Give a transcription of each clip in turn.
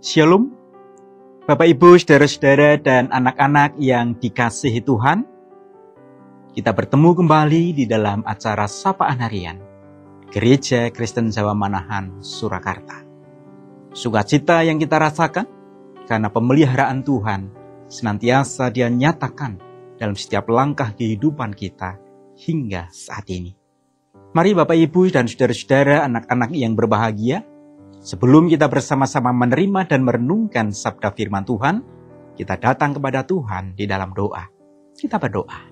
Shalom, Bapak Ibu, saudara-saudara dan anak-anak yang dikasihi Tuhan. Kita bertemu kembali di dalam acara Sapaan Harian Gereja Kristen Jawa Manahan, Surakarta. Sukacita yang kita rasakan karena pemeliharaan Tuhan senantiasa Dia nyatakan dalam setiap langkah kehidupan kita hingga saat ini. Mari Bapak Ibu dan saudara-saudara anak-anak yang berbahagia, sebelum kita bersama-sama menerima dan merenungkan sabda firman Tuhan, kita datang kepada Tuhan di dalam doa. Kita berdoa.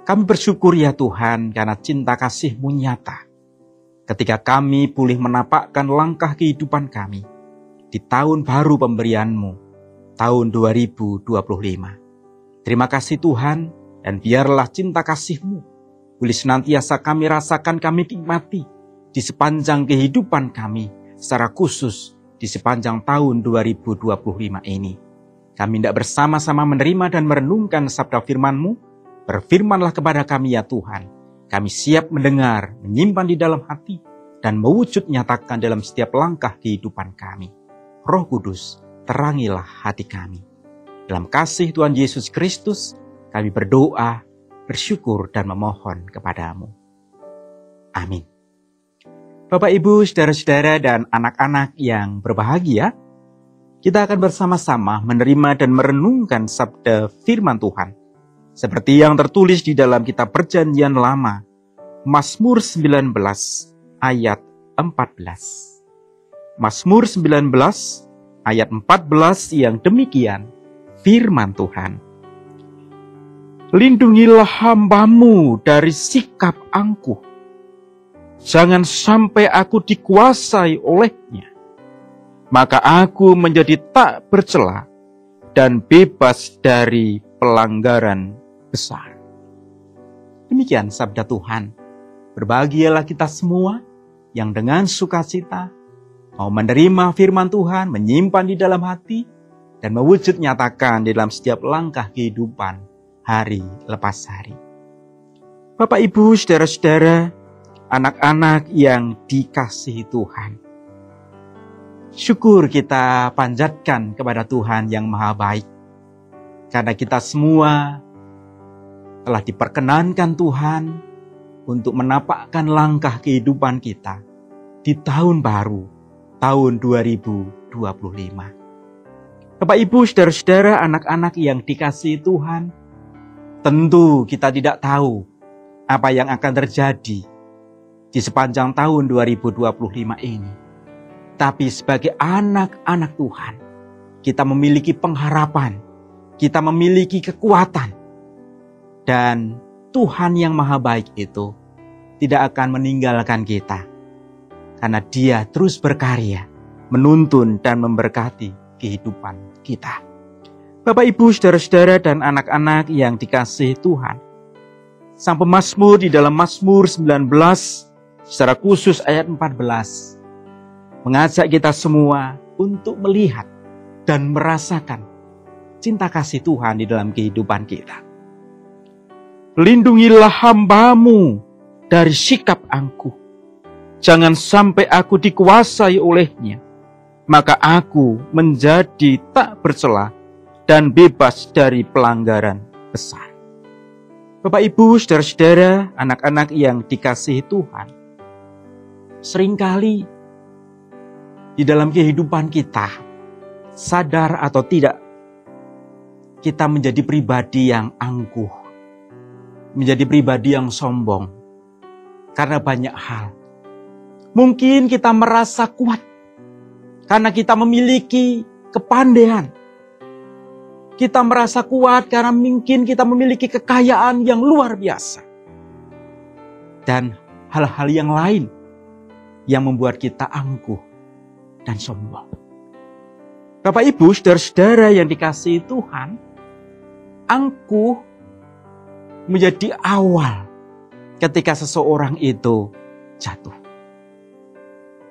Kami bersyukur ya Tuhan karena cinta kasih-Mu nyata. Ketika kami boleh menapakkan langkah kehidupan kami di tahun baru pemberian-Mu, tahun 2025. Terima kasih Tuhan, dan biarlah cinta kasih-Mu boleh senantiasa kami rasakan, kami nikmati di sepanjang kehidupan kami, secara khusus di sepanjang tahun 2025 ini. Kami tidak bersama-sama menerima dan merenungkan sabda firman-Mu. Berfirmanlah kepada kami ya Tuhan. Kami siap mendengar, menyimpan di dalam hati, dan mewujud nyatakan dalam setiap langkah kehidupan kami. Roh Kudus, terangilah hati kami. Dalam kasih Tuhan Yesus Kristus, kami berdoa, bersyukur dan memohon kepada-Mu. Amin. Bapak Ibu, saudara-saudara dan anak-anak yang berbahagia, kita akan bersama-sama menerima dan merenungkan sabda firman Tuhan. Seperti yang tertulis di dalam kitab Perjanjian Lama, Mazmur 19 ayat 14. Mazmur 19 ayat 14 yang demikian firman Tuhan. Lindungilah hamba-Mu dari sikap angkuh. Jangan sampai aku dikuasai olehnya. Maka aku menjadi tak bercela dan bebas dari pelanggaran besar. Demikian sabda Tuhan. Berbahagialah kita semua yang dengan sukacita mau menerima firman Tuhan, menyimpan di dalam hati, dan mewujud nyatakan di dalam setiap langkah kehidupan hari lepas hari. Bapak Ibu, saudara-saudara, anak-anak yang dikasihi Tuhan, syukur kita panjatkan kepada Tuhan yang Maha Baik, karena kita semua telah diperkenankan Tuhan untuk menapakkan langkah kehidupan kita di tahun baru, tahun 2025. Bapak Ibu, saudara-saudara, anak-anak yang dikasihi Tuhan, tentu kita tidak tahu apa yang akan terjadi di sepanjang tahun 2025 ini. Tapi sebagai anak-anak Tuhan, kita memiliki pengharapan, kita memiliki kekuatan. Dan Tuhan yang Maha Baik itu tidak akan meninggalkan kita. Karena Dia terus berkarya, menuntun dan memberkati kehidupan kita. Bapak Ibu, saudara-saudara dan anak-anak yang dikasihi Tuhan, sang pemazmur di dalam Mazmur 19 secara khusus ayat 14 mengajak kita semua untuk melihat dan merasakan cinta kasih Tuhan di dalam kehidupan kita. Lindungilah hamba-Mu dari sikap angkuh. Jangan sampai aku dikuasai olehnya. Maka aku menjadi tak bercela dan bebas dari pelanggaran besar. Bapak Ibu, saudara-saudara, anak-anak yang dikasihi Tuhan, seringkali di dalam kehidupan kita, sadar atau tidak, kita menjadi pribadi yang angkuh, menjadi pribadi yang sombong, karena banyak hal. Mungkin kita merasa kuat, karena kita memiliki kepandaian. Kita merasa kuat karena mungkin kita memiliki kekayaan yang luar biasa. Dan hal-hal yang lain yang membuat kita angkuh dan sombong. Bapak Ibu, saudara-saudara yang dikasihi Tuhan, angkuh menjadi awal ketika seseorang itu jatuh.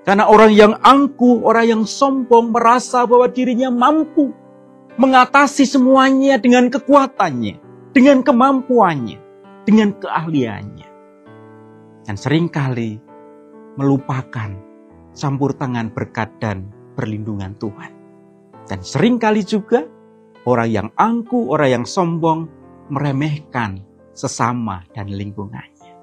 Karena orang yang angkuh, orang yang sombong merasa bahwa dirinya mampu mengatasi semuanya dengan kekuatannya, dengan kemampuannya, dengan keahliannya. Dan seringkali melupakan campur tangan berkat dan perlindungan Tuhan. Dan seringkali juga orang yang angkuh, orang yang sombong meremehkan sesama dan lingkungannya.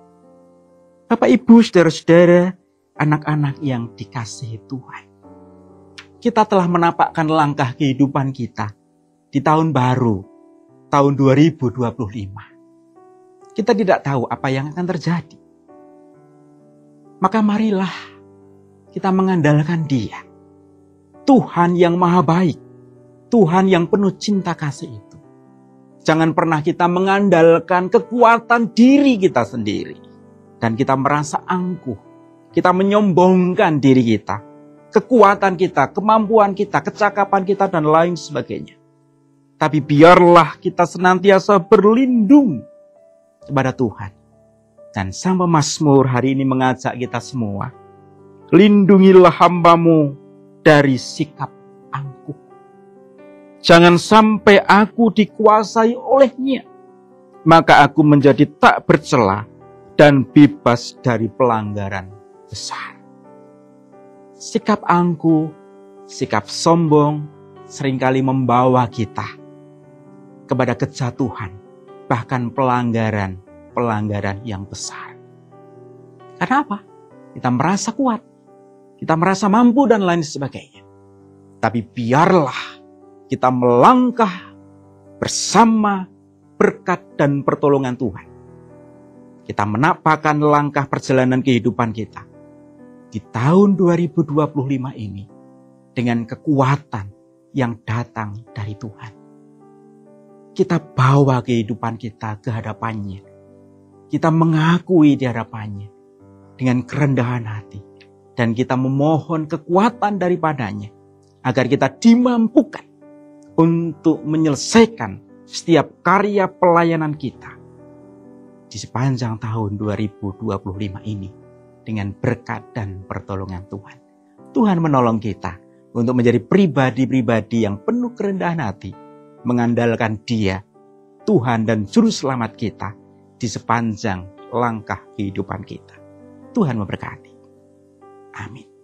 Bapak, Ibu, saudara-saudara, anak-anak yang dikasihi Tuhan. Kita telah menapakkan langkah kehidupan kita di tahun baru, tahun 2025. Kita tidak tahu apa yang akan terjadi. Maka marilah kita mengandalkan Dia. Tuhan yang maha baik. Tuhan yang penuh cinta kasih itu. Jangan pernah kita mengandalkan kekuatan diri kita sendiri. Dan kita merasa angkuh. Kita menyombongkan diri kita. Kekuatan kita, kemampuan kita, kecakapan kita, dan lain sebagainya. Tapi biarlah kita senantiasa berlindung kepada Tuhan. Dan Sang Pemazmur hari ini mengajak kita semua. Lindungilah hamba-Mu dari sikap angkuh. Jangan sampai aku dikuasai olehnya. Maka aku menjadi tak bercela dan bebas dari pelanggaran besar. Sikap angkuh, sikap sombong seringkali membawa kita kepada kejatuhan, bahkan pelanggaran yang besar. Karena apa? Kita merasa kuat, kita merasa mampu dan lain sebagainya. Tapi biarlah kita melangkah bersama berkat dan pertolongan Tuhan. Kita menapakkan langkah perjalanan kehidupan kita di tahun 2025 ini dengan kekuatan yang datang dari Tuhan. Kita bawa kehidupan kita ke hadapannya. Kita mengakui di hadapannya dengan kerendahan hati. Dan kita memohon kekuatan daripadanya agar kita dimampukan untuk menyelesaikan setiap karya pelayanan kita di sepanjang tahun 2025 ini dengan berkat dan pertolongan Tuhan. Tuhan menolong kita untuk menjadi pribadi-pribadi yang penuh kerendahan hati, mengandalkan Dia, Tuhan dan Juru Selamat kita di sepanjang langkah kehidupan kita. Tuhan memberkati. Amin.